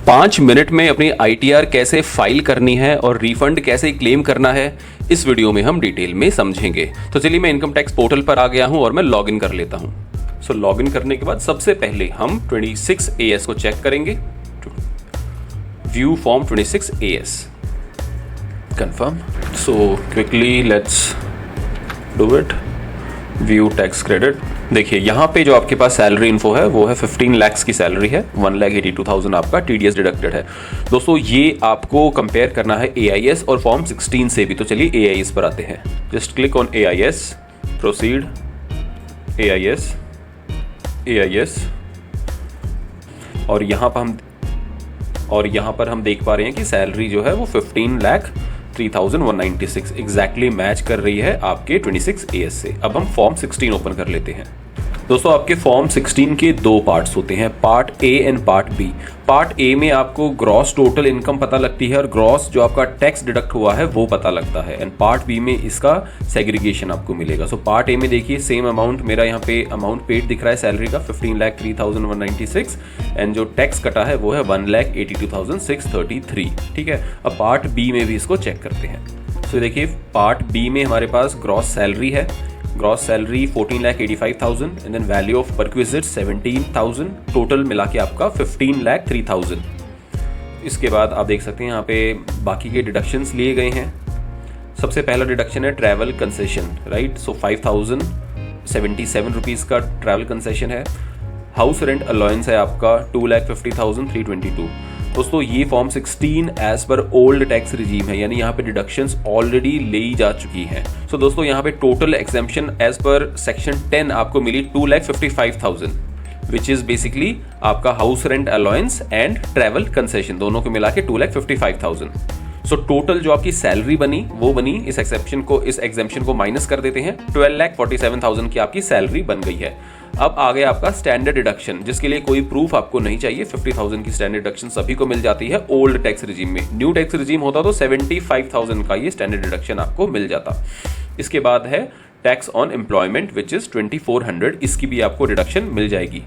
5 minute में अपनी ITR कैसे फाइल करनी है और रिफंड कैसे क्लेम करना है, इस वीडियो में हम डिटेल में समझेंगे। तो चलिए मैं इनकम टैक्स पोर्टल पर आ गया हूं और मैं लॉगिन कर लेता हूं। सो लॉगिन करने के बाद सबसे पहले हम 26 AS को चेक करेंगे। View form 26 AS, confirm. So quickly let's do it. View tax credit. देखिए यहाँ पे जो आपके पास सैलरी इन्फो है वो है 15 लाख की सैलरी है, 1,82,000 आपका TDS डिडक्टेड है। दोस्तों ये आपको कंपेयर करना है AIS और फॉर्म 16 से भी। तो चलिए AIS पर आते हैं। Just click on AIS, proceed, AIS और यहाँ पर हम देख पा रहे हैं कि सैलरी जो है वो 15,03,196 एग्जैक्टली मैच कर रही है आपके 26 AS से। अब हम फॉर्म 16 ओपन कर लेते हैं। दोस्तों आपके फॉर्म 16 के दो पार्ट्स होते हैं, part A and part B। Part A में आपको ग्रॉस टोटल इनकम पता लगती है और ग्रॉस जो आपका टैक्स डिडक्ट हुआ है वो पता लगता है, एंड पार्ट B में इसका सेग्रीगेशन आपको मिलेगा। सो पार्ट A में देखिए सेम अमाउंट, मेरा यहाँ पे अमाउंट पेड दिख रहा है सैलरी का 15,03,196 एंड जो टैक्स कटा है वो है 1,82,633। ठीक है, अब पार्ट B में भी इसको चेक करते हैं। सो देखिए पार्ट B में हमारे पास ग्रॉस सैलरी है, gross salary 14,85,000 and then value of perquisite 17,000, total मिला के आपका 15,03,000। इसके बाद आप देख सकते हैं यहाँ पे बाकी के डिडक्शंस लिए गए हैं। सबसे पहला डिडक्शन है travel concession, right. So 5,077 rupees का ट्रैवल कंसेशन है। हाउस रेंट अलाउंस है आपका 2,50,322। दोस्तों ये form 16 as per old tax regime है, यानी यहाँ पे डिडक्शंस ऑलरेडी ली जा चुकी हैं। सो दोस्तों यहाँ पे total exemption as per section 10 आपको मिली 2,55,000 विच इज बेसिकली आपका house rent allowance and travel concession दोनों को मिला के 2,55,000। सो टोटल जो आपकी सैलरी बनी वो बनी, इस एग्जेम्पशन को माइनस कर देते हैं, 12,47,000 की आपकी सैलरी बन गई है। अब आ गया आपका स्टैंडर्ड डिडक्शन, जिसके लिए कोई प्रूफ आपको नहीं चाहिए। 50,000 की स्टैंडर्ड डिडक्शन सभी को मिल जाती है ओल्ड टैक्स रिजीम में। न्यू टैक्स रिजीम होता तो 75,000 का ये स्टैंडर्ड डिडक्शन आपको मिल जाता। इसके बाद है tax on employment which is 2,400, इसकी भी आपको डिडक्शन मिल जाएगी।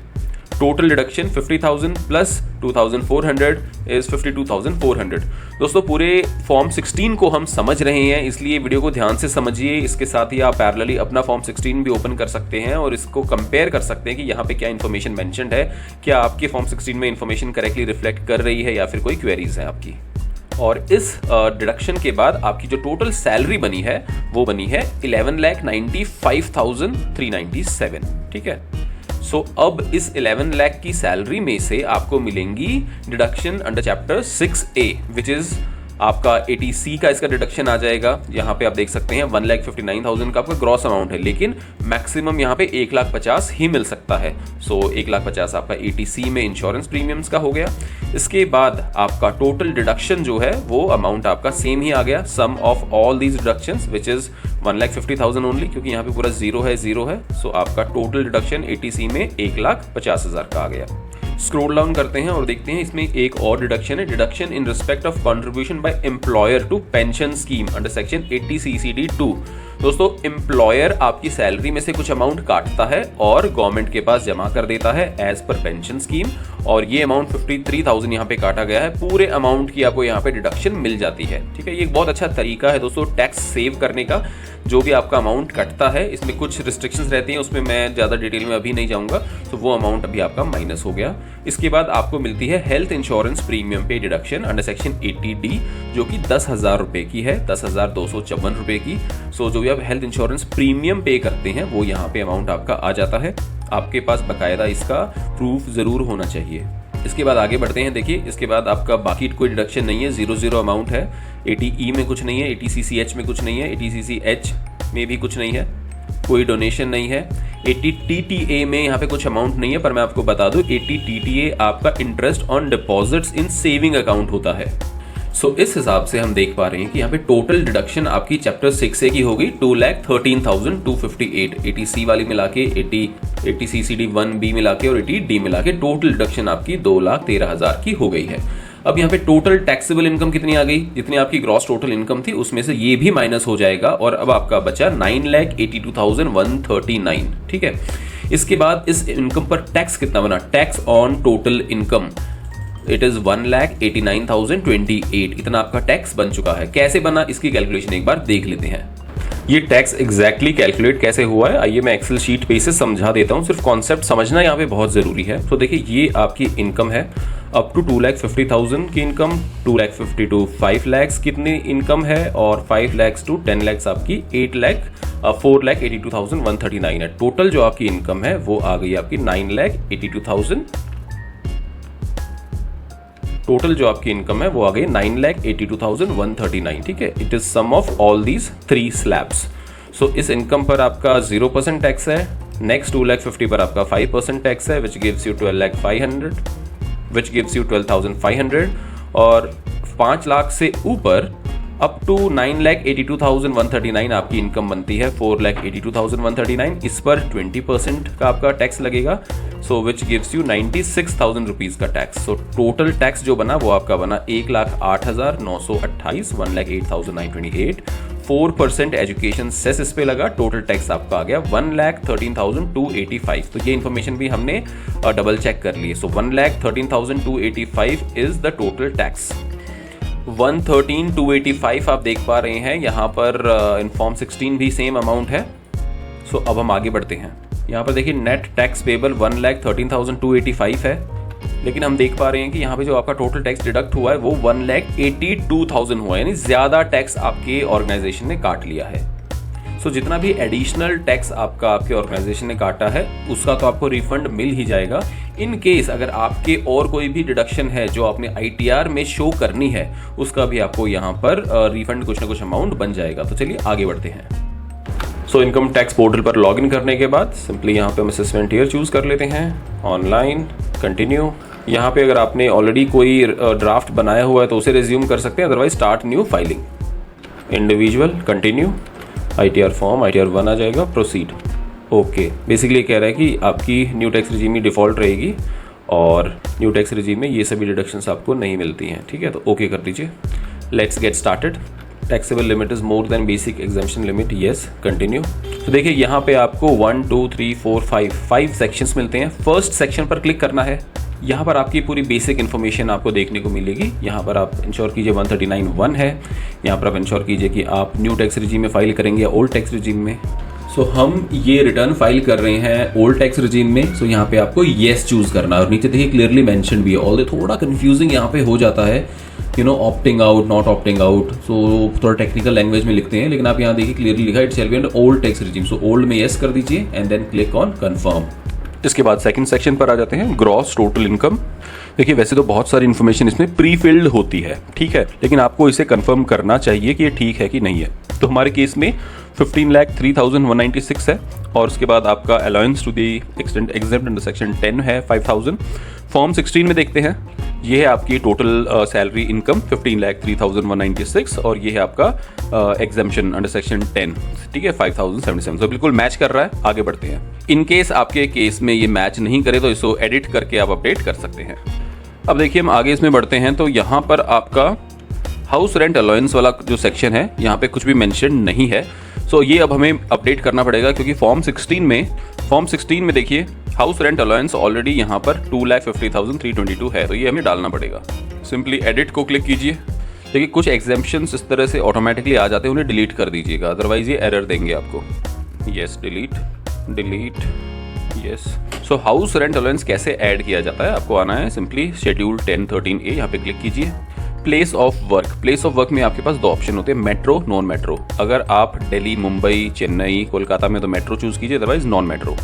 Total deduction 50,000 plus 2,400 is 52,400। दोस्तों पूरे फॉर्म 16 को हम समझ रहे हैं, इसलिए वीडियो को ध्यान से समझिए। इसके साथ ही आप पैरेलली अपना फॉर्म 16 भी ओपन कर सकते हैं और इसको कंपेयर कर सकते हैं कि यहाँ पे क्या इन्फॉर्मेशन मेंशन्ड है, क्या आपके फॉर्म 16 में इन्फॉर्मेशन करेक्टली रिफ्लेक्ट कर रही है या फिर कोई क्वेरीज है आपकी। और इस डिडक्शन के बाद आपकी जो टोटल सैलरी बनी है वो बनी है 11,95,397। ठीक है, सो अब इस 11 लाख की सैलरी में से आपको मिलेंगी deduction under chapter 6A which is आपका 80C का इसका डिडक्शन आ जाएगा। यहाँ पे आप देख सकते हैं 1,59,000 का आपका ग्रॉस अमाउंट है, लेकिन मैक्सिमम यहाँ पे 1,50,000 ही मिल सकता है। सो 1,50,000 आपका 80C में इंश्योरेंस प्रीमियम्स का हो गया। इसके बाद आपका टोटल डिडक्शन जो है वो अमाउंट आपका सेम ही आ गया, sum of all these deductions which is 1,50,000 only, क्योंकि यहाँ पे पूरा जीरो है। सो आपका टोटल डिडक्शन 80C में 1,50,000 का आ गया। स्क्रॉल डाउन करते हैं और देखते हैं इसमें एक और डिडक्शन है, deduction in respect of contribution by employer to pension scheme under section 80 CCD 2। दोस्तों एम्प्लॉयर आपकी सैलरी में से कुछ अमाउंट काटता है और गवर्नमेंट के पास जमा कर देता है एज पर पेंशन स्कीम, और ये अमाउंट 53,000 यहाँ पे काटा गया है। पूरे अमाउंट की आपको यहाँ पे डिडक्शन मिल जाती है। ठीक है, ये एक बहुत अच्छा तरीका है दोस्तों टैक्स सेव करने का। जो भी आपका अमाउंट कटता है इसमें कुछ रिस्ट्रिक्शंस रहती हैं, उसमें मैं ज़्यादा डिटेल में अभी नहीं जाऊँगा, तो वो अमाउंट अभी आपका माइनस हो गया। इसके बाद आपको मिलती है हेल्थ इंश्योरेंस प्रीमियम पे डिडक्शन अंडर सेक्शन 80D जो कि 10,000 रुपये की है, 10,254 रुपये की। सो जो भी आप हेल्थ इंश्योरेंस प्रीमियम पे करते हैं वो यहाँ पे अमाउंट आपका आ जाता है। आपके पास बकायदा इसका प्रूफ ज़रूर होना चाहिए। इसके बाद आगे बढ़ते हैं। देखिए इसके बाद आपका बाकी कोई डिडक्शन नहीं है, 0 अमाउंट है। 80E में कुछ नहीं है, 80CCH में कुछ नहीं है, 80CCH में भी कुछ नहीं है, कोई डोनेशन नहीं है। 80TTA में यहाँ पे कुछ अमाउंट नहीं है, पर मैं आपको बता दूं 80TTA आपका interest on deposits in saving account होता है। सो इस हिसाब से हम देख पा रहे हैं कि यहाँ पे टोटल डिडक्शन आपकी चैप्टर 6A की होगी 2,13,258, 80C वाली मिला के 80 CCD 1B मिला के और 80D मिला के टोटल डिडक्शन आपकी 2,13,000 की हो गई है। अब यहाँ पे टोटल टैक्सेबल इनकम कितनी आ गई, जितनी आपकी ग्रॉस टोटल इनकम थी उसमें से ये भी माइनस हो जाएगा और अब आपका बचा 9,82,139। ठीक है, इसके बाद इस इनकम पर टैक्स कितना बना, tax on total income it is 1,89,028। इतना आपका टैक्स बन चुका है। कैसे बना इसकी कैलकुलेशन एक बार देख लेते हैं। ये टैक्स एग्जैक्टली कैलकुलेट कैसे हुआ है आइए मैं एक्सेल शीट पे इसे समझा देता हूँ। सिर्फ कॉन्सेप्ट समझना यहाँ पे बहुत ज़रूरी है। तो देखिए ये आपकी इनकम है अप टू 2,50,000 की इनकम, 2,50,000 टू 5 लाख कितनी इनकम है, और 5 लाख टू 10 लाख आपकी 4,82,139 है। टोटल जो आपकी इनकम है वो आ गई आपकी 9,82,000। टोटल जो आपकी इनकम है वो आ गई 9,82,139। ठीक है, it is sum of all these 3 slabs. So इस इनकम पर आपका 0% टैक्स है। नेक्स्ट 2,50,000 पर आपका 5% टैक्स है, विच गिव्स यू 12,500 और 5 लाख से ऊपर अप टू 9,82,139 आपकी इनकम बनती है, 4,82,139। इस पर 20% का आपका टैक्स लगेगा, सो विच गिव्स यू 96,000 रुपीज़ का टैक्स। सो टोटल टैक्स जो बना वो आपका बना 1,08,928, 1,08,928। 4% एजुकेशन सेस इस पे लगा। टोटल टैक्स आपका आ गया 1,13,285। तो ये इन्फॉर्मेशन भी हमने डबल चेक कर ली है। सो 1,13,285 इज द टोटल टैक्स। 113,285 आप देख पा रहे हैं यहाँ पर। इन फॉर्म 16 भी सेम अमाउंट है। सो अब हम आगे बढ़ते हैं। यहाँ पर देखिए नेट टैक्स पेबल 1,13,285 है, लेकिन हम देख पा रहे हैं कि यहाँ पे जो आपका टोटल टैक्स डिडक्ट हुआ है वो 1,82,000 हुआ है, यानी ज्यादा टैक्स आपके ऑर्गेनाइजेशन ने काट लिया है। सो जितना भी एडिशनल टैक्स आपके ऑर्गेनाइजेशन ने काटा है उसका तो आपको रिफंड मिल ही जाएगा। इन केस अगर आपके और कोई भी डिडक्शन है जो आपने ITR में शो करनी है उसका भी आपको यहाँ पर रिफंड कुछ ना कुछ अमाउंट बन जाएगा। तो चलिए आगे बढ़ते हैं। सो इनकम टैक्स पोर्टल पर लॉगिन करने के बाद सिंपली यहाँ पे हम असेसमेंट ईयर चूज कर लेते हैं, ऑनलाइन, कंटिन्यू। यहाँ पे अगर आपने ऑलरेडी कोई ड्राफ्ट बनाया हुआ है तो उसे रिज्यूम कर सकते हैं, otherwise start new filing, individual, continue, ITR form, ITR 1 आ जाएगा, प्रोसीड। ओके, बेसिकली कह रहा है कि आपकी न्यू टैक्स रिजीम ही डिफ़ॉल्ट रहेगी और न्यू टैक्स रिजीम में ये सभी डिडक्शंस आपको नहीं मिलती हैं। ठीक है, तो ओके कर दीजिए। Let's get started. Taxable limit is more than basic exemption limit, yes, continue. तो देखिए यहाँ पे आपको 1 2 3 4 5 सेक्शंस मिलते हैं। फर्स्ट सेक्शन पर क्लिक करना है। यहाँ पर आपकी पूरी बेसिक इन्फॉर्मेशन आपको देखने को मिलेगी। यहाँ पर आप इंश्योर कीजिए 139(1) है। यहाँ पर आप इंश्योर कीजिए कि आप न्यू टैक्स रिजीम में फाइल करेंगे या ओल्ड टैक्स रिजीम में। सो हम ये रिटर्न फाइल कर रहे हैं ओल्ड टैक्स रिजीम में। सो यहाँ पे आपको येस चूज करना है और नीचे देखिए क्लियरली मेंशन भी है। ऑल थोड़ा कंफ्यूजिंग यहाँ पे हो जाता है, opting out, not opting out. So थोड़ा टेक्निकल लैंग्वेज में लिखते हैं, लेकिन आप यहाँ देखिए क्लियरली लिखा है it's shall be under old tax regime. So old में येस कर दीजिए and then click on confirm. इसके बाद सेकंड सेक्शन पर आ जाते हैं, ग्रॉस टोटल इनकम। देखिए वैसे तो बहुत सारी इन्फॉर्मेशन इसमें प्री फिल्ड होती है, ठीक है, लेकिन आपको इसे कंफर्म करना चाहिए कि ये ठीक है कि नहीं है। तो हमारे केस में 15,03,196 है और उसके बाद आपका allowance to the extent exempt under section 10 है 5,000। फॉर्म 16 में देखते हैं, ये है आपकी टोटल सैलरी इनकम 15,03,196 और ये है आपका एग्जेम्पशन अंडर सेक्शन 10, ठीक है, 5,077। तो बिल्कुल मैच कर रहा है। आगे बढ़ते हैं। इन केस आपके केस में ये मैच नहीं करे तो इसको एडिट करके आप अपडेट कर सकते हैं। अब देखिए हम आगे इसमें बढ़ते हैं। तो यहाँ पर आपका हाउस रेंट अलाउंस वाला जो सेक्शन है यहाँ पे कुछ भी मेंशन नहीं है। सो ये अब हमें अपडेट करना पड़ेगा क्योंकि फॉर्म 16 में देखिए हाउस रेंट अलाउंस ऑलरेडी यहाँ पर 2,50,322 है, तो ये हमें डालना पड़ेगा। सिंपली एडिट को क्लिक कीजिए। देखिए कुछ एग्जेम्पशंस इस तरह से ऑटोमेटिकली आ जाते हैं, उन्हें डिलीट कर दीजिएगा, अदरवाइज ये एरर देंगे आपको। Yes, delete, yes. So house rent allowance कैसे ऐड किया जाता है, आपको आना है सिंपली शेड्यूल 1013A, यहाँ पे क्लिक कीजिए। प्लेस ऑफ वर्क में आपके पास 2 ऑप्शन होते हैं, मेट्रो, नॉन मेट्रो। अगर आप दिल्ली, मुंबई, चेन्नई, कोलकाता में तो मेट्रो चूज कीजिए, अदरवाइज नॉन मेट्रो।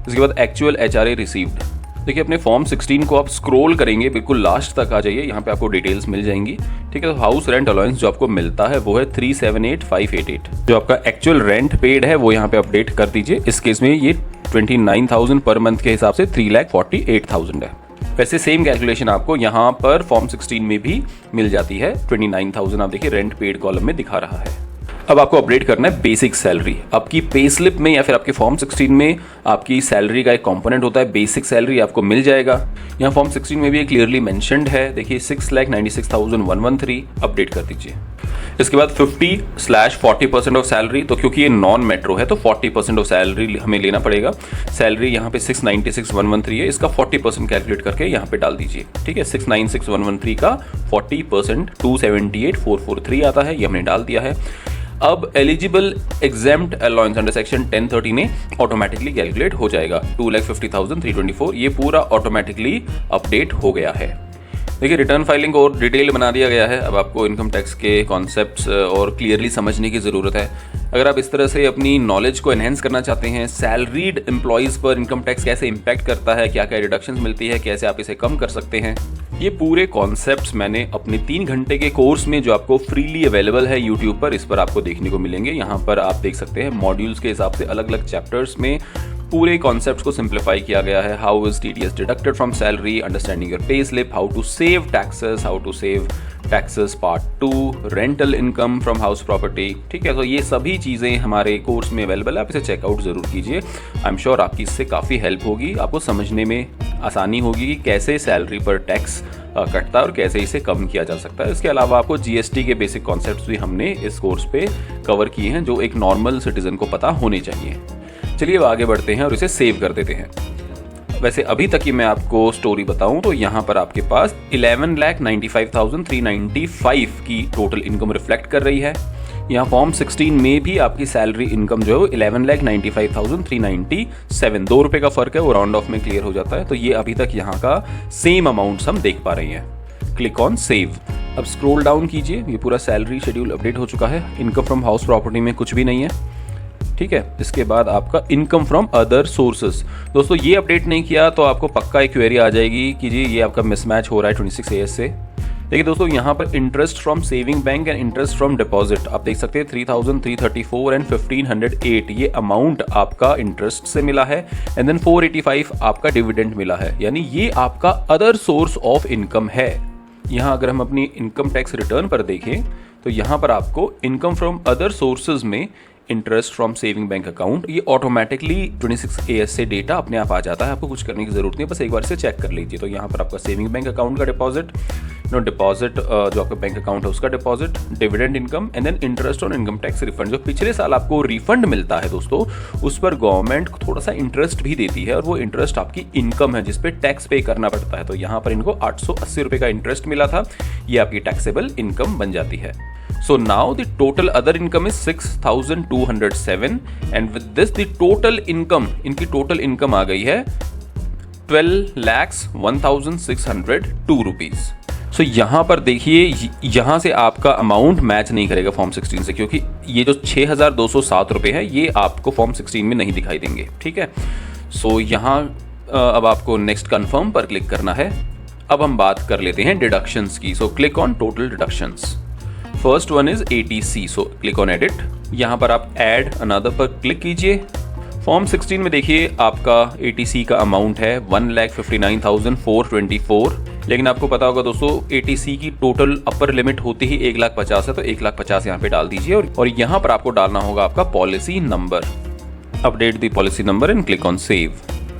इसके बाद एक्चुअल HRA रिसीव्ड। देखिए अपने फॉर्म 16 को आप स्क्रॉल करेंगे, बिल्कुल लास्ट तक आ जाइए, यहाँ पे आपको डिटेल्स मिल जाएंगी, ठीक है। तो हाउस रेंट अलाउंस जो आपको मिलता है वो है 378,588। जो आपका एक्चुअल रेंट पेड है वो यहाँ पे अपडेट कर दीजिए। इस केस में ये 29,000 पर मंथ के हिसाब से 3,48,000 है। वैसे सेम कैलकुलेशन आपको यहाँ पर फॉर्म 16 में भी मिल जाती है। 29,000 आप देखिए रेंट पेड कॉलम में दिखा रहा है। अब आपको अपडेट करना है बेसिक सैलरी। आपकी पे स्लिप में या फिर आपके फॉर्म 16 में आपकी सैलरी का एक कंपोनेंट होता है बेसिक सैलरी, आपको मिल जाएगा। यहाँ फॉर्म 16 में भी ये क्लियरली मेंशन्ड है, देखिए 6,96,113 अपडेट कर दीजिए। इसके बाद 50/40% ऑफ सैलरी, तो क्योंकि ये नॉन मेट्रो है तो 40% ऑफ सैलरी हमें लेना पड़ेगा। सैलरी यहाँ पे 696,113 है, इसका 40% कैलकुलेट करके यहाँ पे डाल दीजिए। ठीक है, 696,113 का 40% 278,443 आता है, ये हमने डाल दिया है। अब eligible exempt allowance under section 1030 में ऑटोमेटिकली कैलकुलेट हो जाएगा 2,50,324, ये पूरा ऑटोमेटिकली अपडेट हो गया है। देखिए रिटर्न फाइलिंग और डिटेल बना दिया गया है। अब आपको इनकम टैक्स के कॉन्सेप्ट्स और क्लियरली समझने की ज़रूरत है। अगर आप इस तरह से अपनी नॉलेज को एनहेंस करना चाहते हैं, सैलरीड एम्प्लॉयज़ पर इनकम टैक्स कैसे इम्पैक्ट करता है, क्या क्या डिडक्शंस मिलती है, कैसे आप इसे कम कर सकते हैं, ये पूरे कॉन्सेप्ट्स मैंने अपने 3 घंटे के कोर्स में जो आपको फ्रीली अवेलेबल है यूट्यूब पर, इस पर आपको देखने को मिलेंगे। यहाँ पर आप देख सकते हैं मॉड्यूल्स के हिसाब से अलग अलग चैप्टर्स में पूरे कॉन्सेप्ट्स को सिंप्लीफाई किया गया है। How is TDS deducted from salary, understanding your pay slip, how to save taxes, how to save taxes part 2, rental income from house property. ठीक है, तो ये सभी चीज़ें हमारे कोर्स में अवेलेबल है, आप इसे चेकआउट ज़रूर कीजिए। आई एम श्योर आपकी इससे काफ़ी हेल्प होगी, आपको समझने में आसानी होगी कि कैसे सैलरी पर टैक्स कटता है और कैसे इसे कम किया जा सकता है। इसके अलावा आपको जीएसटी के बेसिक कॉन्सेप्ट्स भी हमने इस कोर्स पे कवर किए हैं, जो एक नॉर्मल सिटीजन को पता होने चाहिए। चलिए अब आगे बढ़ते हैं और इसे सेव कर देते हैं। वैसे अभी तक की मैं आपको स्टोरी बताऊं तो यहाँ पर आपके पास 11,95,395 की टोटल इनकम रिफ्लेक्ट कर रही है। यहाँ फॉर्म 16 में भी आपकी सैलरी इनकम जो है 11,95,397, 2 रुपए का फर्क है, वो राउंड ऑफ में क्लियर हो जाता है। तो ये अभी तक यहाँ का सेम अमाउंट्स हम देख पा रहे हैं। Click on save. अब स्क्रॉल डाउन कीजिए, ये पूरा सैलरी शेड्यूल अपडेट हो चुका है। इनकम फ्रॉम हाउस प्रॉपर्टी में कुछ भी नहीं है। ठीक है, इसके बाद आपका इनकम फ्रॉम अदर सोर्सेज, दोस्तों ये अपडेट नहीं किया तो आपको पक्का एक क्वेरी आ जाएगी कि जी ये आपका मिसमैच हो रहा है 26 AS से। देखिए दोस्तों, यहाँ पर interest from saving bank and interest from deposit आप देख सकते हैं 3,334 एंड 1,508, ये अमाउंट आपका इंटरेस्ट से मिला है। एंड देन 485 आपका डिविडेंड मिला है, यानी ये आपका अदर सोर्स ऑफ इनकम है। यहाँ अगर हम अपनी इनकम टैक्स रिटर्न पर देखें तो यहाँ पर आपको इनकम फ्रॉम अदर सोर्सेज में interest from saving bank account, ये ऑटोमेटिकली 26 AS से डेटा अपने आप आ जाता है, आपको कुछ करने की जरूरत नहीं है, बस एक बार से चेक कर लीजिए। तो यहाँ पर आपका सेविंग बैंक अकाउंट का डिपॉजिट, डिपॉजिट जो आपका बैंक अकाउंट है उसका deposit, dividend income and then interest on income tax refund. जो पिछले साल आपको रिफंड मिलता है दोस्तों, उस पर गवर्नमेंट थोड़ा सा इंटरेस्ट भी देती है और वो इंटरेस्ट आपकी इनकम है जिसपे टैक्स पे करना पड़ता है। तो यहाँ पर इनको 880 रुपए का इंटरेस्ट मिला था, ये आपकी टैक्सेबल इनकम बन जाती है। So now the total other income is 6,207 and with this the total income, इनकी total income आ गई है 12,01,602 रुपीज। सो यहाँ पर देखिए, यहाँ से आपका अमाउंट मैच नहीं करेगा फॉर्म 16 से, क्योंकि ये जो 6,207 रुपये है ये आपको फॉर्म 16 में नहीं दिखाई देंगे। ठीक है, सो यहाँ अब आपको नेक्स्ट कंफर्म पर क्लिक करना है। अब हम बात कर लेते हैं डिडक्शंस की। So click on total deductions. First one is ATC, so click on edit. यहाँ पर आप ऐड अनदर पर क्लिक कीजिए। फॉर्म 16 में देखिए आपका ATC का अमाउंट है 1,59,424, लेकिन आपको पता होगा दोस्तों ATC की टोटल अपर लिमिट होती ही 1,50,000 है, तो 1,50,000 यहाँ पे डाल दीजिए और यहाँ पर आपको डालना होगा आपका policy number. Update the policy number and click on save.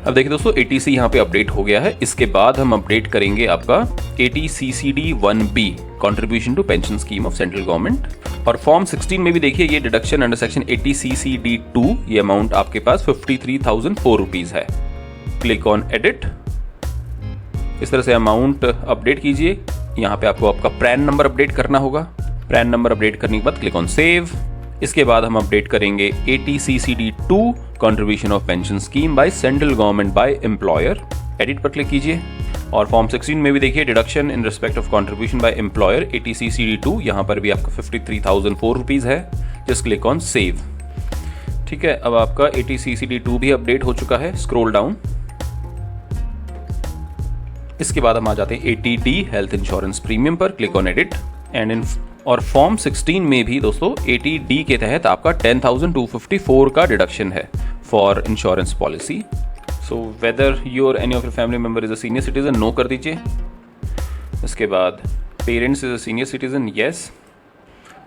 अब देखिए दोस्तों ATC यहाँ पे अपडेट हो गया है। इसके बाद हम अपडेट करेंगे आपका ATCCD 1B contribution to pension scheme of central government. और फॉर्म 16 में भी देखिए ये डिडक्शन अंडर सेक्शन ATCCD 2, ये अमाउंट आपके पास 53,004 रुपीज है। Click on edit. इस तरह से अमाउंट अपडेट कीजिए। यहाँ पे आपको आपका पैन नंबर अपडेट करना होगा। पैन नंबर अपडेट करने के बाद क्लिक ऑन सेव। इसके बाद हम अपडेट करेंगे ATCCD 2 contribution of pension scheme by central government by employer. Edit पर क्लिक कीजिए और फॉर्म 16 में भी देखिए deduction in respect of contribution by employer ATCCD 2, यहाँ पर भी आपका 53,004 रुपीज है। Just click on save. ठीक है, अब आपका ATCCD 2 भी अपडेट हो चुका है। Scroll down. इसके बाद हम आ जाते हैं ATD हेल्थ इंश्योरेंस प्रीमियम पर। Click on edit and in और फॉर्म 16 में भी दोस्तों ATD के तहत आपका 10,254 का डिडक्शन है for insurance policy. So whether you और any of your family member is a senior citizen, no कर दीजिए। इसके बाद parents is a senior citizen, yes.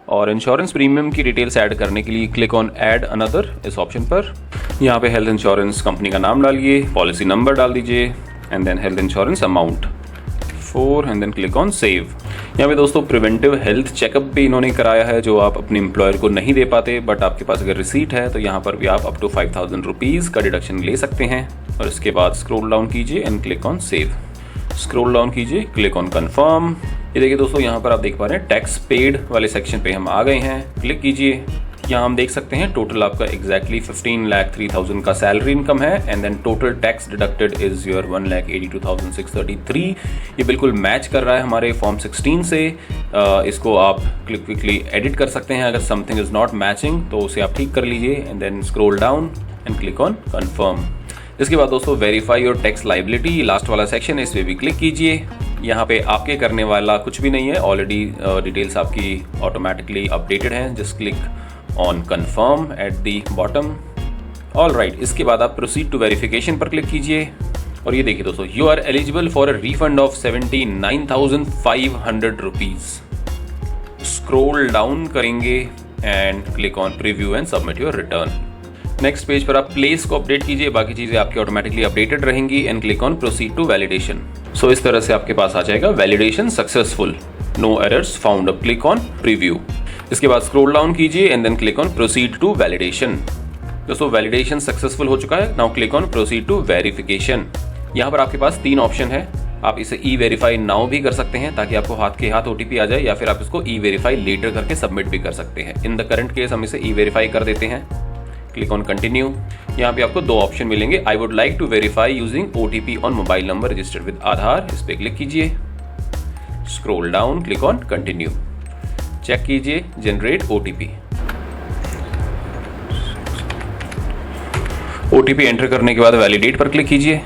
और इंश्योरेंस प्रीमियम की डिटेल्स ऐड करने के लिए क्लिक ऑन ऐड अनदर इस ऑप्शन पर। यहाँ पे हेल्थ इंश्योरेंस कंपनी का नाम डालिए, पॉलिसी नंबर डाल दीजिए and then health insurance amount 4 and then click on save. यहाँ पे दोस्तों प्रिवेंटिव हेल्थ चेकअप भी इन्होंने कराया है जो आप अपने एम्प्लॉयर को नहीं दे पाते, बट आपके पास अगर रिसीट है तो यहाँ पर भी आप अप टू 5000 रुपीज़ का डिडक्शन ले सकते हैं। और इसके बाद स्क्रॉल डाउन कीजिए and click on save. Scroll down कीजिए, क्लिक ऑन कंफर्म। ये देखिए दोस्तों, यहाँ पर आप देख पा रहे हैं टैक्स पेड वाले सेक्शन पे हम आ गए हैं। क्लिक कीजिए, यहाँ हम देख सकते हैं टोटल आपका एग्जैक्टली 15,03,000 का सैलरी इनकम है and then total tax deducted is your 1,82,633। ये बिल्कुल मैच कर रहा है हमारे फॉर्म 16 से। इसको आप क्विकली एडिट कर सकते हैं, अगर समथिंग इज नॉट मैचिंग तो उसे आप ठीक कर लीजिए and then scroll down and click on confirm. इसके बाद दोस्तों verify your tax liability, last वाला सेक्शन है, इस पे भी क्लिक कीजिए। यहाँ पे आपके करने वाला कुछ भी नहीं है, ऑलरेडी डिटेल्स आपकी ऑटोमेटिकली अपडेटेड हैं। Just click on confirm at the bottom. All right, इसके बाद आप प्रोसीड टू वेरिफिकेशन पर क्लिक कीजिए और ये देखिए दोस्तों, you are eligible for a refund of 79,500 rupees. Scroll down करेंगे and click on preview and submit your return. Next page पर आप प्लेस को अपडेट कीजिए, बाकी चीजें आपकी ऑटोमेटिकली अपडेटेड रहेंगी and click on proceed to validation. So इस तरह से आपके पास आ जाएगा validation successful, no errors found. अब क्लिक ऑन प्रीव्यू। इसके बाद स्क्रॉल डाउन कीजिए and then click on proceed to validation. दोस्तों वैलिडेशन सक्सेसफुल हो चुका है। Now click on proceed to verification. यहाँ पर आपके पास 3 ऑप्शन है। आप इसे ई वेरीफाई नाउ भी कर सकते हैं ताकि आपको हाथ के हाथ ओटीपी आ जाए, या फिर आप इसको ई वेरीफाई लेटर करके सबमिट भी कर सकते हैं। इन द करंट केस हम इसे ई वेरीफाई कर देते हैं। Click on continue. यहाँ पे आपको 2 ऑप्शन मिलेंगे, I would like to verify using OTP on mobile number registered with Aadhaar. इस पे क्लिक कीजिए, scroll down, click on continue. Check कीजिए जनरेट ओटीपी। ओटीपी एंटर करने के बाद वैलिडेट पर क्लिक कीजिए।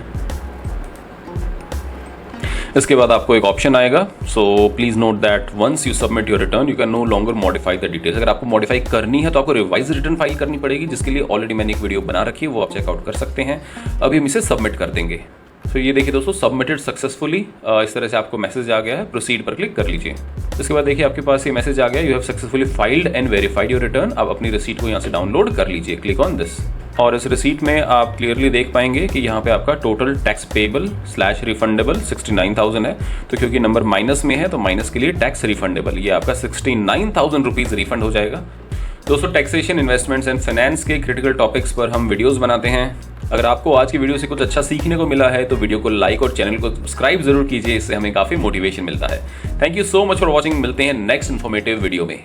इसके बाद आपको एक ऑप्शन आएगा, so please note that once you submit your return you can no longer modify the details. अगर आपको मॉडिफाई करनी है तो आपको रिवाइज रिटर्न फाइल करनी पड़ेगी, जिसके लिए ऑलरेडी मैंने एक वीडियो बना रखी है, वो आप चेकआउट कर सकते हैं। अभी हम इसे सबमिट कर देंगे। तो ये देखिए दोस्तों, सबमिटेड सक्सेसफुली। इस तरह से आपको मैसेज आ गया है, प्रोसीड पर क्लिक कर लीजिए। इसके बाद देखिए आपके पास ये मैसेज आ गया, you have successfully filed and verified your return. आप अपनी रिसीट को यहाँ से डाउनलोड कर लीजिए। Click on this. और इस रिसीट में आप क्लियरली देख पाएंगे कि यहाँ पे आपका टोटल टैक्स पेबल / रिफंडेबल 69,000 है। तो क्योंकि नंबर माइनस में है तो माइनस के लिए टैक्स रिफंडेबल, ये आपका 69,000 रुपीज़ रिफंड हो जाएगा। दोस्तों टैक्सेशन, इन्वेस्टमेंट्स एंड फाइनेंस के क्रिटिकल टॉपिक्स पर हम वीडियोस बनाते हैं। अगर आपको आज की वीडियो से कुछ अच्छा सीखने को मिला है तो वीडियो को लाइक और चैनल को सब्सक्राइब जरूर कीजिए, इससे हमें काफ़ी मोटिवेशन मिलता है। Thank you so much for watching. मिलते हैं नेक्स्ट इन्फॉर्मेटिव वीडियो में।